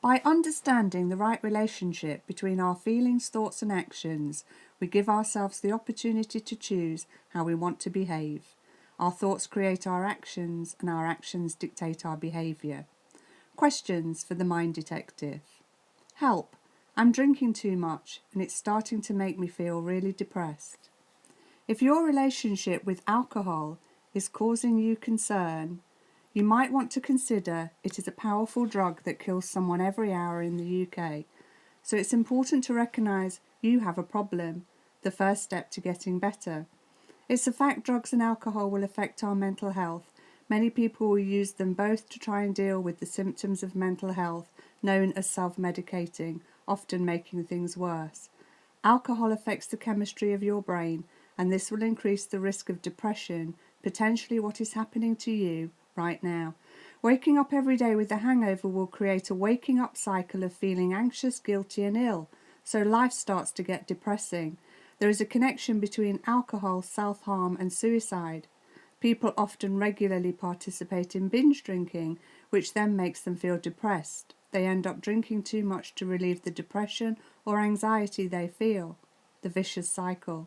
By understanding the right relationship between our feelings, thoughts and actions, we give ourselves the opportunity to choose how we want to behave. Our thoughts create our actions and our actions dictate our behaviour. Questions for the mind detective. Help! I'm drinking too much and it's starting to make me feel really depressed. If your relationship with alcohol is causing you concern, you might want to consider it is a powerful drug that kills someone every hour in the UK. So it's important to recognise you have a problem, the first step to getting better. It's a fact drugs and alcohol will affect our mental health. Many people will use them both to try and deal with the symptoms of mental health, known as self-medicating, often making things worse. Alcohol affects the chemistry of your brain, and this will increase the risk of depression, potentially what is happening to you right now. Waking up every day with a hangover will create a waking up cycle of feeling anxious, guilty and ill, so life starts to get depressing. There is a connection between alcohol, self-harm and suicide. People often regularly participate in binge drinking, which then makes them feel depressed. They end up drinking too much to relieve the depression or anxiety they feel. The vicious cycle.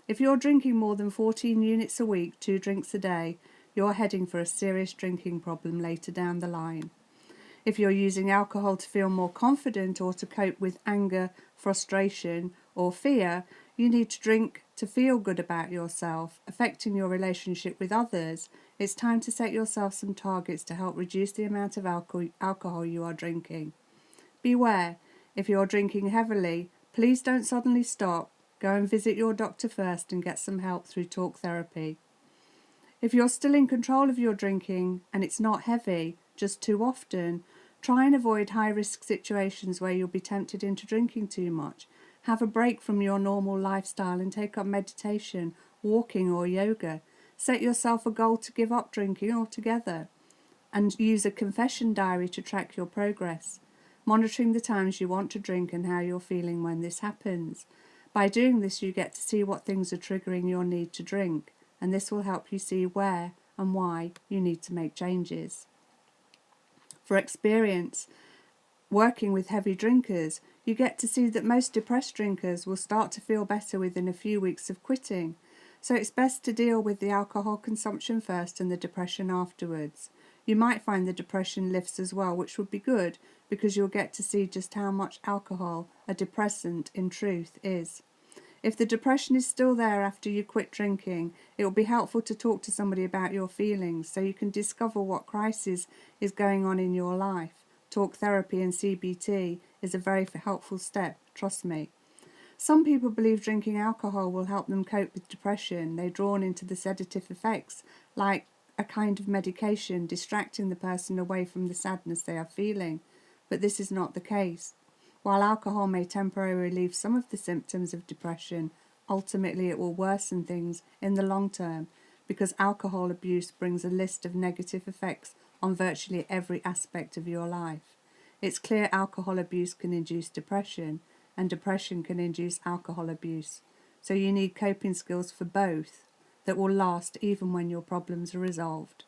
If you're drinking more than 14 units a week, 2 drinks a day, you're heading for a serious drinking problem later down the line. If you're using alcohol to feel more confident or to cope with anger, frustration or fear, you need to drink to feel good about yourself, affecting your relationship with others. It's time to set yourself some targets to help reduce the amount of alcohol you are drinking. Beware, if you're drinking heavily, please don't suddenly stop. Go and visit your doctor first and get some help through talk therapy. If you're still in control of your drinking and it's not heavy, just too often, try and avoid high-risk situations where you'll be tempted into drinking too much. Have a break from your normal lifestyle and take up meditation, walking or yoga. Set yourself a goal to give up drinking altogether and use a confession diary to track your progress, monitoring the times you want to drink and how you're feeling when this happens. By doing this, you get to see what things are triggering your need to drink, and this will help you see where and why you need to make changes. For experience, working with heavy drinkers, you get to see that most depressed drinkers will start to feel better within a few weeks of quitting. So it's best to deal with the alcohol consumption first and the depression afterwards. You might find the depression lifts as well, which would be good because you'll get to see just how much alcohol, a depressant in truth, is. If the depression is still there after you quit drinking, it will be helpful to talk to somebody about your feelings so you can discover what crisis is going on in your life. Talk therapy and CBT is a very helpful step, trust me. Some people believe drinking alcohol will help them cope with depression. They're drawn into the sedative effects, like a kind of medication, distracting the person away from the sadness they are feeling. But this is not the case. While alcohol may temporarily relieve some of the symptoms of depression, ultimately it will worsen things in the long term because alcohol abuse brings a list of negative effects on virtually every aspect of your life. It's clear alcohol abuse can induce depression, and depression can induce alcohol abuse. So you need coping skills for both that will last even when your problems are resolved.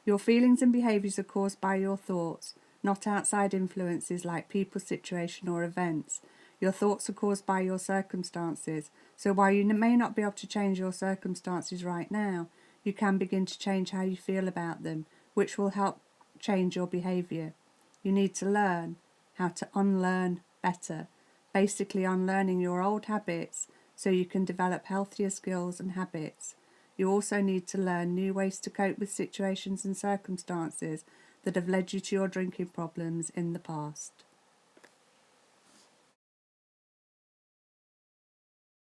Your feelings and behaviours are caused by your thoughts, not outside influences like people, situation or events. Your thoughts are caused by your circumstances, so while you may not be able to change your circumstances right now, you can begin to change how you feel about them, which will help change your behaviour. You need to learn how to unlearn better, basically unlearning your old habits so you can develop healthier skills and habits. You also need to learn new ways to cope with situations and circumstances that have led you to your drinking problems in the past.